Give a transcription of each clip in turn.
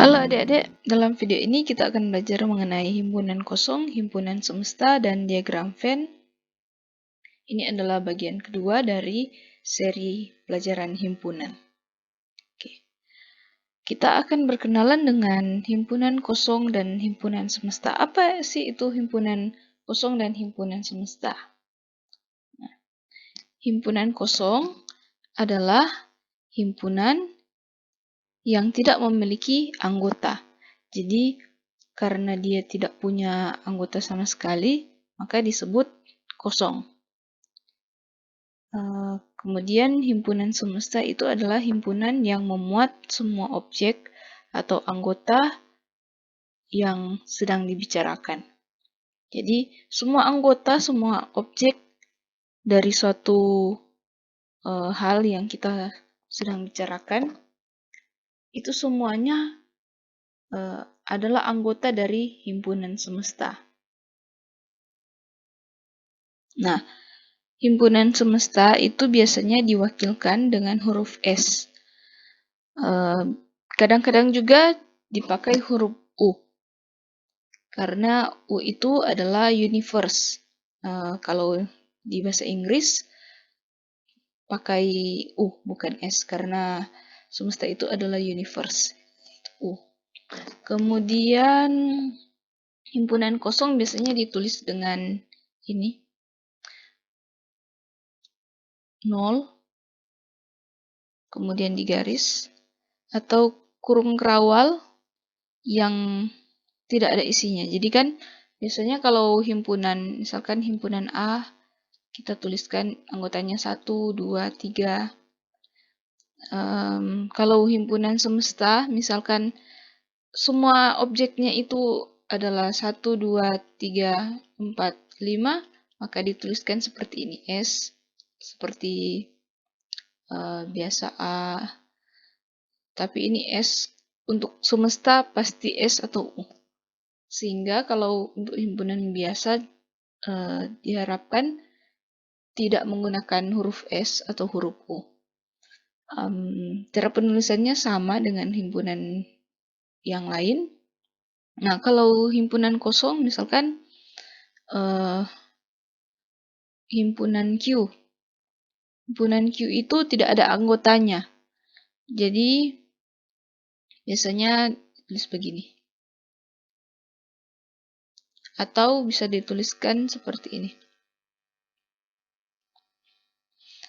Halo adik-adik, dalam video ini kita akan belajar mengenai himpunan kosong, himpunan semesta, dan diagram Venn. Ini adalah bagian kedua dari seri pelajaran himpunan. Oke. Kita akan berkenalan dengan himpunan kosong dan himpunan semesta. Apa sih itu himpunan kosong dan himpunan semesta? Nah, himpunan kosong adalah himpunan yang tidak memiliki anggota. Jadi, karena dia tidak punya anggota sama sekali, maka disebut kosong. Kemudian, himpunan semesta itu adalah himpunan yang memuat semua objek atau anggota yang sedang dibicarakan. Jadi, semua anggota, semua objek dari suatu hal yang kita sedang bicarakan, itu semuanya adalah anggota dari himpunan semesta. Nah, himpunan semesta itu biasanya diwakilkan dengan huruf S. Kadang-kadang juga dipakai huruf U, karena U itu adalah universe. Kalau di bahasa Inggris pakai U, bukan S, karena semesta itu adalah universe. U. Kemudian himpunan kosong biasanya ditulis dengan ini, 0, kemudian digaris, atau kurung kerawal yang tidak ada isinya. Jadi kan biasanya kalau himpunan, misalkan himpunan A, kita tuliskan anggotanya 1, 2, 3. Kalau himpunan semesta, misalkan semua objeknya itu adalah 1, 2, 3, 4, 5, maka dituliskan seperti ini, S, seperti biasa A. Tapi ini S untuk semesta pasti S atau U. Sehingga kalau untuk himpunan biasa diharapkan tidak menggunakan huruf S atau huruf U. Cara penulisannya sama dengan himpunan yang lain. Nah, kalau himpunan kosong misalkan himpunan Q. Himpunan Q itu tidak ada anggotanya. Jadi biasanya tulis begini. Atau bisa dituliskan seperti ini.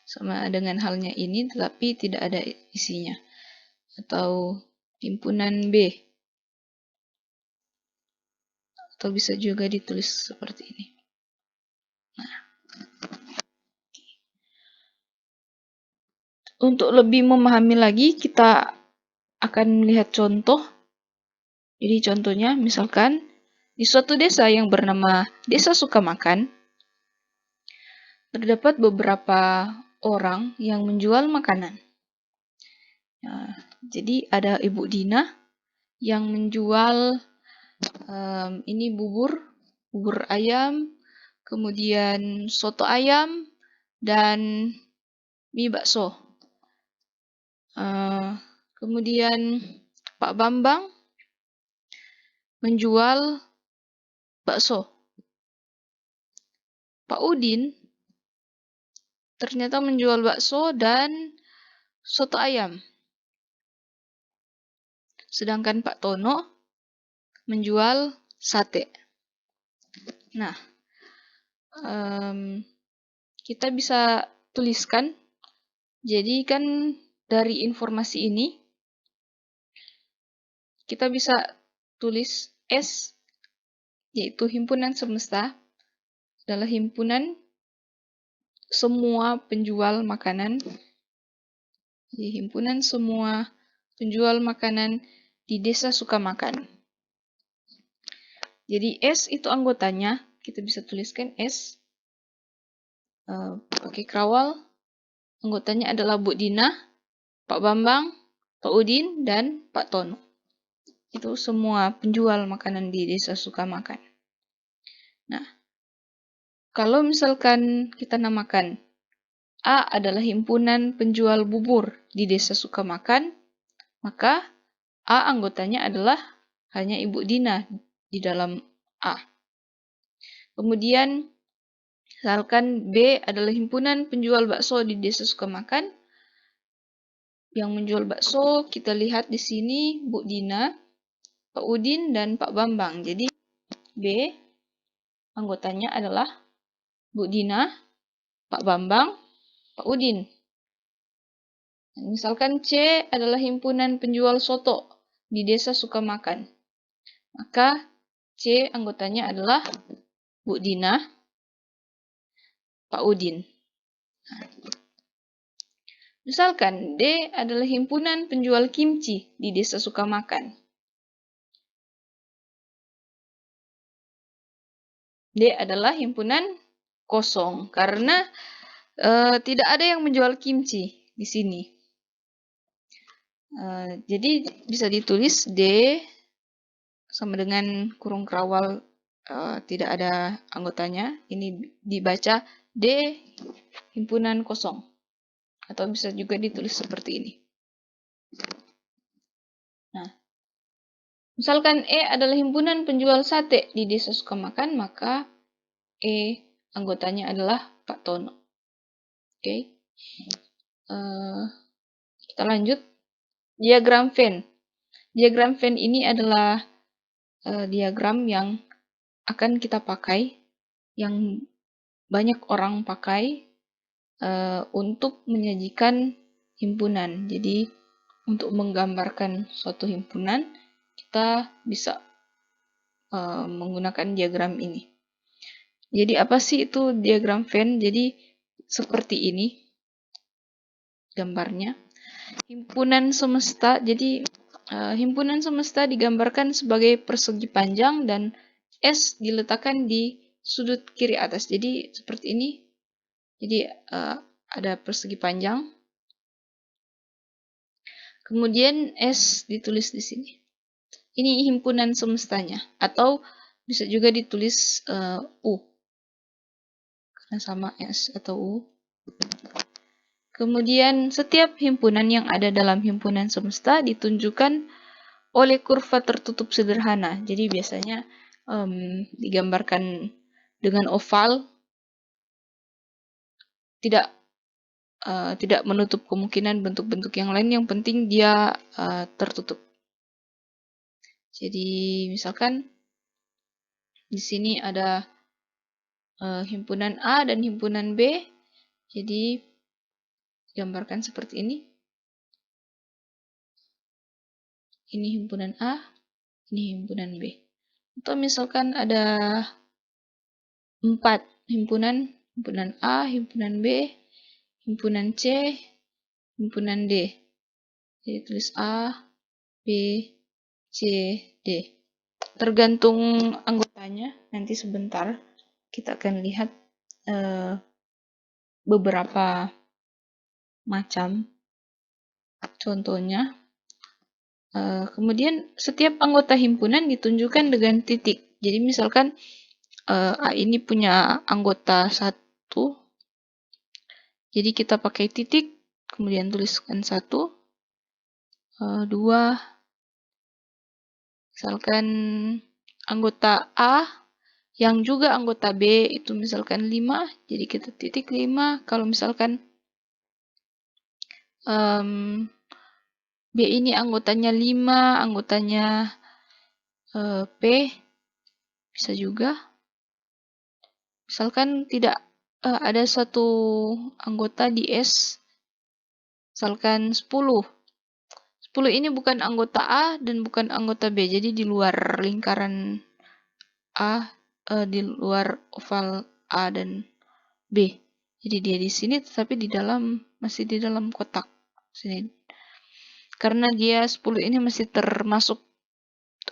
Sama dengan halnya ini, tetapi tidak ada isinya. Atau himpunan B. Atau bisa juga ditulis seperti ini. Nah. Untuk lebih memahami lagi, kita akan melihat contoh. Jadi contohnya, misalkan di suatu desa yang bernama Desa Sukamakan, terdapat beberapa orang yang menjual makanan. Nah, jadi ada Ibu Dina yang menjual ini bubur ayam, kemudian soto ayam, dan mie bakso. Kemudian Pak Bambang menjual bakso. Pak Udin ternyata menjual bakso dan soto ayam. Sedangkan Pak Tono menjual sate. Nah, kita bisa tuliskan. Jadi kan dari informasi ini, kita bisa tulis S, yaitu himpunan semesta, adalah himpunan semua penjual makanan. Jadi himpunan semua penjual makanan di Desa Sukamakan. Jadi S itu anggotanya, kita bisa tuliskan S. Pakai kerawal, anggotanya adalah Bu Dina, Pak Bambang, Pak Udin, dan Pak Tono. Itu semua penjual makanan di Desa Sukamakan. Nah, kalau misalkan kita namakan A adalah himpunan penjual bubur di Desa Sukamakan, maka A anggotanya adalah hanya Ibu Dina di dalam A. Kemudian, misalkan B adalah himpunan penjual bakso di Desa Sukamakan. Yang menjual bakso kita lihat di sini Bu Dina, Pak Udin, dan Pak Bambang. Jadi B anggotanya adalah Bu Dina, Pak Bambang, Pak Udin. Misalkan C adalah himpunan penjual soto di Desa Sukamakan. Maka C anggotanya adalah Bu Dina, Pak Udin. Misalkan D adalah himpunan penjual kimchi di Desa Sukamakan. D adalah himpunan kosong karena tidak ada yang menjual kimchi di sini. Jadi bisa ditulis D sama dengan kurung kerawal tidak ada anggotanya. Ini dibaca D himpunan kosong. Atau bisa juga ditulis seperti ini. Nah, misalkan E adalah himpunan penjual sate di Desa Sukamakan, maka E anggotanya adalah Pak Tono. Oke. Kita lanjut. Diagram Venn. Diagram Venn ini adalah diagram yang akan kita pakai, yang banyak orang pakai untuk menyajikan himpunan. Jadi untuk menggambarkan suatu himpunan, kita bisa menggunakan diagram ini. Jadi apa sih itu diagram Venn? Jadi seperti ini gambarnya. Himpunan semesta. Jadi himpunan semesta digambarkan sebagai persegi panjang dan S diletakkan di sudut kiri atas. Jadi seperti ini. Jadi ada persegi panjang. Kemudian S ditulis di sini. Ini himpunan semestanya. Atau bisa juga ditulis U. Karena sama S atau U. Kemudian setiap himpunan yang ada dalam himpunan semesta ditunjukkan oleh kurva tertutup sederhana. Jadi biasanya digambarkan dengan oval, tidak menutup kemungkinan bentuk-bentuk yang lain. Yang penting dia tertutup. Jadi misalkan di sini ada himpunan A dan himpunan B. Jadi gambarkan seperti ini. Ini himpunan A, ini himpunan B. Atau misalkan ada 4 himpunan, himpunan A, himpunan B, himpunan C, himpunan D. Jadi tulis A, B, C, D. Tergantung anggotanya, nanti sebentar kita akan lihat beberapa macam contohnya. Kemudian setiap anggota himpunan ditunjukkan dengan titik. Jadi misalkan A ini punya anggota 1. Jadi kita pakai titik, kemudian tuliskan 1, 2. Misalkan anggota A yang juga anggota B itu misalkan 5, jadi kita titik 5. Kalau misalkan B ini anggotanya 5, anggotanya P, bisa juga. Misalkan tidak ada satu anggota di S, misalkan 10. 10 ini bukan anggota A dan bukan anggota B, jadi di luar lingkaran A, di luar oval A dan B. Jadi dia di sini tetapi masih di dalam kotak sini. Karena dia 10 ini masih termasuk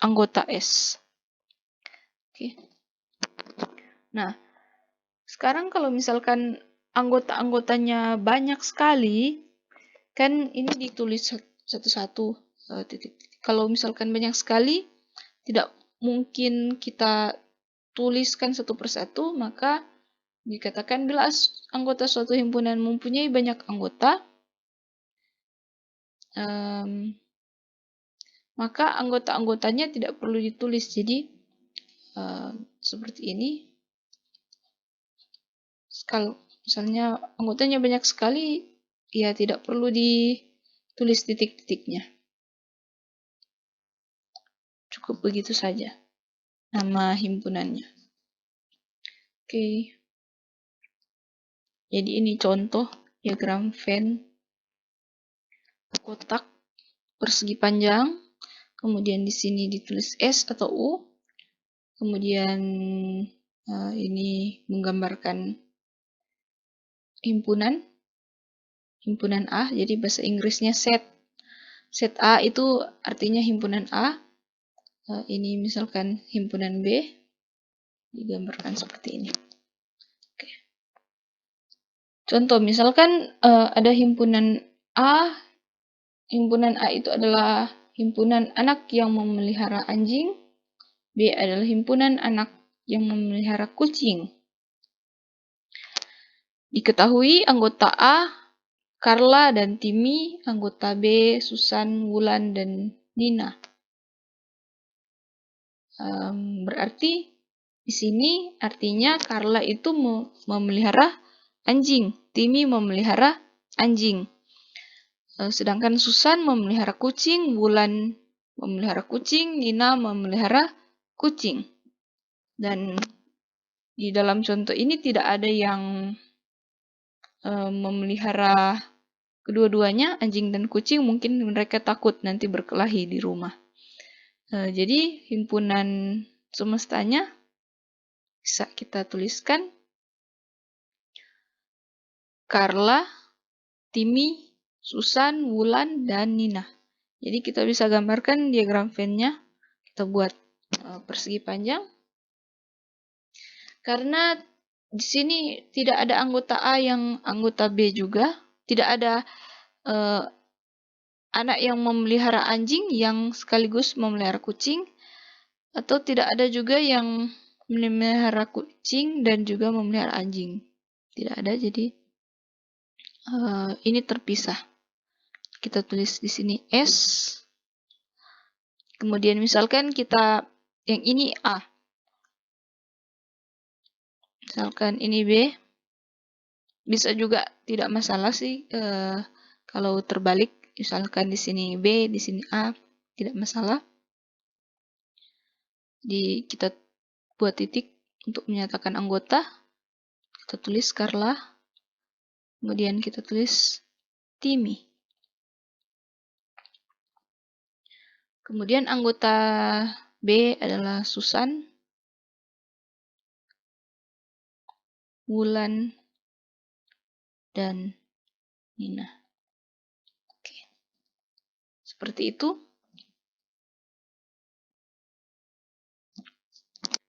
anggota S. Oke. Nah, sekarang kalau misalkan anggota-anggotanya banyak sekali, kan ini ditulis satu-satu titik-titik. Kalau misalkan banyak sekali, tidak mungkin kita tuliskan satu persatu, maka dikatakan bila anggota suatu himpunan mempunyai banyak anggota, maka anggota-anggotanya tidak perlu ditulis. Jadi seperti ini. Misalnya anggotanya banyak sekali, ya tidak perlu ditulis titik-titiknya. Cukup begitu saja nama himpunannya. Oke. Jadi ini contoh diagram Venn kotak persegi panjang. Kemudian di sini ditulis S atau U. Kemudian ini menggambarkan himpunan A. Jadi bahasa Inggrisnya set. Set A itu artinya himpunan A. Ini misalkan himpunan B, digambarkan seperti ini. Oke. Contoh, misalkan ada himpunan A. Himpunan A itu adalah himpunan anak yang memelihara anjing. B adalah himpunan anak yang memelihara kucing. Diketahui anggota A, Carla dan Timmy, anggota B, Susan, Wulan, dan Nina. Berarti di sini artinya Carla itu memelihara anjing, Timmy memelihara anjing. Sedangkan Susan memelihara kucing, Wulan memelihara kucing, Nina memelihara kucing. Dan di dalam contoh ini tidak ada yang memelihara kedua-duanya, anjing dan kucing. Mungkin mereka takut nanti berkelahi di rumah. Jadi himpunan semestanya bisa kita tuliskan Carla, Timmy, Susan, Wulan, dan Nina. Jadi kita bisa gambarkan diagram Venn-nya. Kita buat persegi panjang. Karena di sini tidak ada anggota A yang anggota B juga. Tidak ada anak yang memelihara anjing yang sekaligus memelihara kucing. Atau tidak ada juga yang memelihara kucing dan juga memelihara anjing. Tidak ada, jadi ini terpisah. Kita tulis di sini S. Kemudian misalkan kita yang ini A. Misalkan ini B. Bisa juga tidak masalah sih kalau terbalik. Misalkan di sini B, di sini A, tidak masalah. Jadi kita buat titik untuk menyatakan anggota. Kita tulis Carla. Kemudian kita tulis Timmy. Kemudian anggota B adalah Susan, Wulan, dan Nina. Oke. Seperti itu.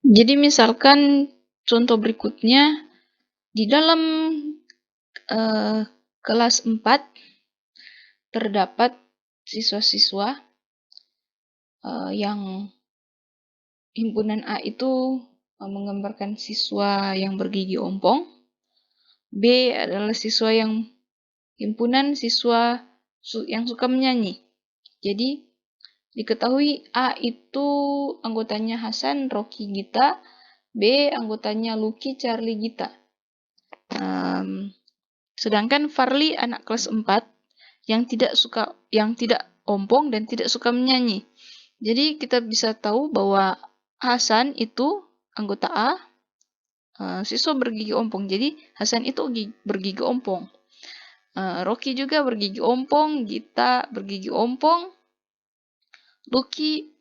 Jadi misalkan contoh berikutnya, di dalam kelas 4 terdapat siswa-siswa yang himpunan A itu menggambarkan siswa yang bergigi ompong. B adalah siswa yang himpunan siswa yang suka menyanyi. Jadi diketahui A itu anggotanya Hasan, Rocky, Gita. B anggotanya Lucky, Charlie, Gita. Sedangkan Farli anak kelas 4 yang tidak ompong dan tidak suka menyanyi. Jadi kita bisa tahu bahwa Hasan itu anggota A, siswa bergigi ompong. Jadi Hasan itu bergigi ompong. Rocky juga bergigi ompong, Gita bergigi ompong, Lucky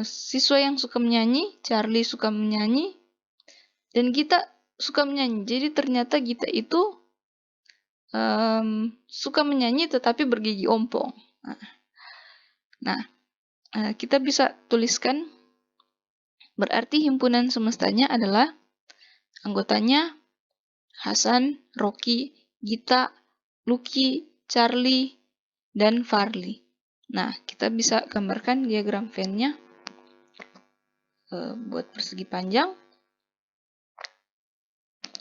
siswa yang suka menyanyi, Charlie suka menyanyi, dan Gita suka menyanyi. Jadi ternyata Gita itu suka menyanyi tetapi bergigi ompong. Nah, kita bisa tuliskan berarti himpunan semestanya adalah anggotanya Hasan, Rocky, Gita, Lucky, Charlie, dan Farli. Nah, kita bisa gambarkan diagram Venn-nya buat persegi panjang.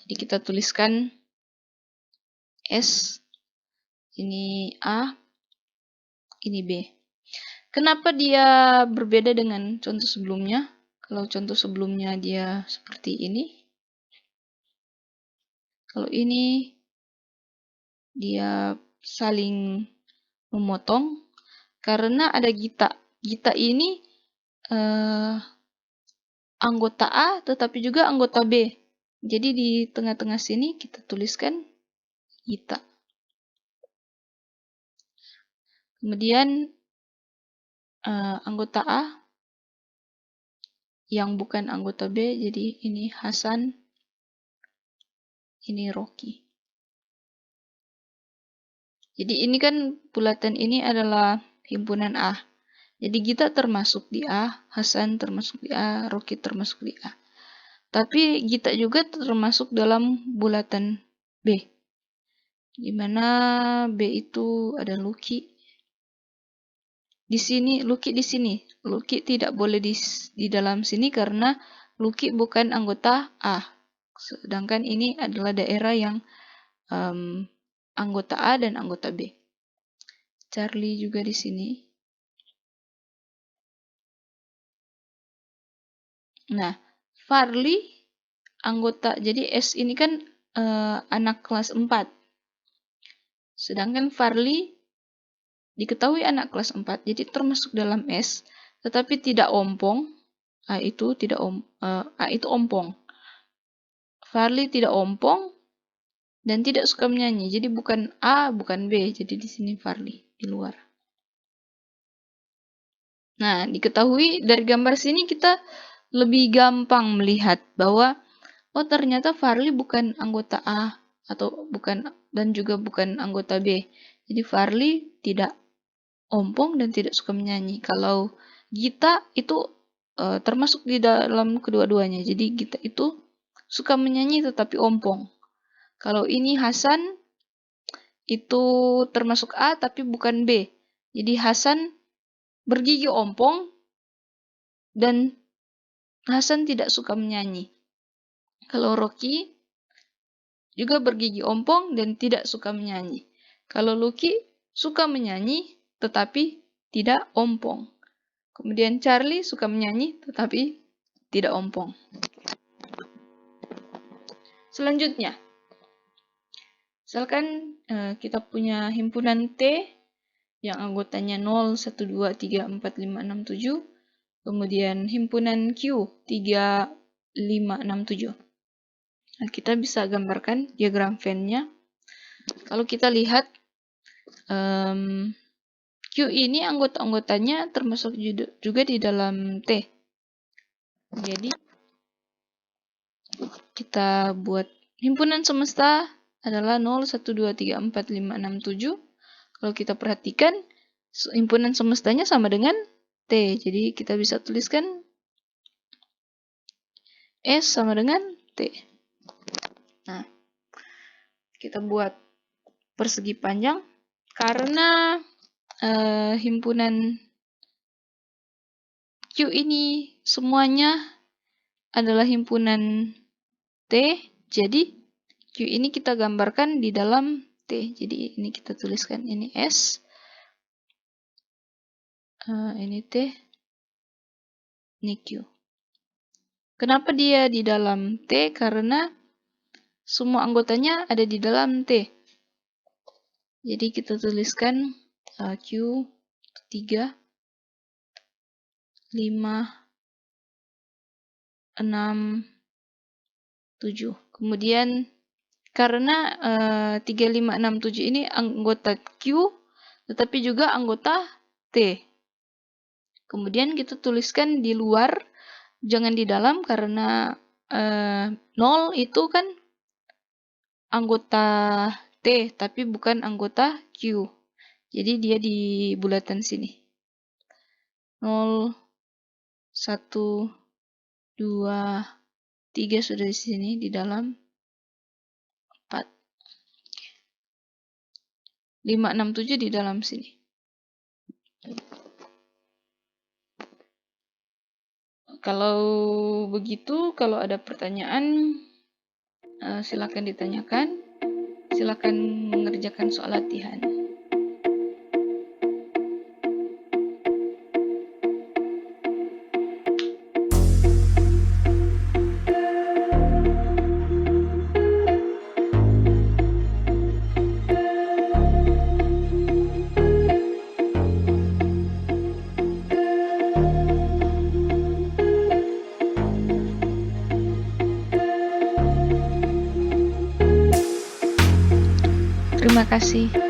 Jadi kita tuliskan S, ini A, ini B. Kenapa dia berbeda dengan contoh sebelumnya? Kalau contoh sebelumnya dia seperti ini. Kalau ini dia saling memotong karena ada Gita. Gita ini anggota A tetapi juga anggota B. Jadi di tengah-tengah sini kita tuliskan Gita. Kemudian anggota A yang bukan anggota B, jadi ini Hasan, ini Rocky. Jadi ini kan bulatan ini adalah himpunan A. Jadi Gita termasuk di A, Hasan termasuk di A, Rocky termasuk di A. Tapi Gita juga termasuk dalam bulatan B. Di mana B itu ada Lucky. Di sini, Lucky di sini. Lucky tidak boleh di dalam sini karena Lucky bukan anggota A. Sedangkan ini adalah daerah yang anggota A dan anggota B. Charlie juga di sini. Nah, Farley anggota, jadi S ini kan anak kelas 4. Sedangkan Farley diketahui anak kelas 4, jadi termasuk dalam S, tetapi tidak ompong. A itu ompong. Farley tidak ompong dan tidak suka menyanyi. Jadi bukan A, bukan B. Jadi di sini Farley di luar. Nah, diketahui dari gambar sini kita lebih gampang melihat bahwa oh ternyata Farley bukan anggota A atau bukan dan juga bukan anggota B. Jadi Farley tidak ompong dan tidak suka menyanyi. Kalau Gita itu termasuk di dalam kedua-duanya. Jadi Gita itu suka menyanyi tetapi ompong. Kalau ini Hasan itu termasuk A tapi bukan B. Jadi Hasan bergigi ompong dan Hasan tidak suka menyanyi. Kalau Rocky juga bergigi ompong dan tidak suka menyanyi. Kalau Lucky suka menyanyi tetapi tidak ompong. Kemudian Charlie suka menyanyi tetapi tidak ompong. Selanjutnya, misalkan kita punya himpunan T yang anggotanya 0, 1, 2, 3, 4, 5, 6, 7. Kemudian himpunan Q 3, 5, 6, 7. Nah, kita bisa gambarkan diagram Venn-nya. Kalau kita lihat Q ini anggota-anggotanya termasuk juga di dalam T. Jadi kita buat himpunan semesta adalah 0, 1, 2, 3, 4, 5, 6, 7. Kalau kita perhatikan, himpunan semestanya sama dengan T. Jadi kita bisa tuliskan S sama dengan T. Nah, kita buat persegi panjang. Karena himpunan Q ini semuanya adalah himpunan T, jadi Q ini kita gambarkan di dalam T. Jadi ini kita tuliskan ini S, ini T, ini Q. Kenapa dia di dalam T? Karena semua anggotanya ada di dalam T. Jadi kita tuliskan Q 3, 5, 6, 7. Kemudian karena 3, 5, 6, 7 ini anggota Q, tetapi juga anggota T. Kemudian kita tuliskan di luar, jangan di dalam karena 0 itu kan anggota T, tapi bukan anggota Q. Jadi dia di bulatan sini. 0, 1, 2, 3 sudah di sini, di dalam 4. 5, 6, 7 di dalam sini. Kalau begitu, kalau ada pertanyaan, silakan ditanyakan. Silakan mengerjakan soal latihan. kasih.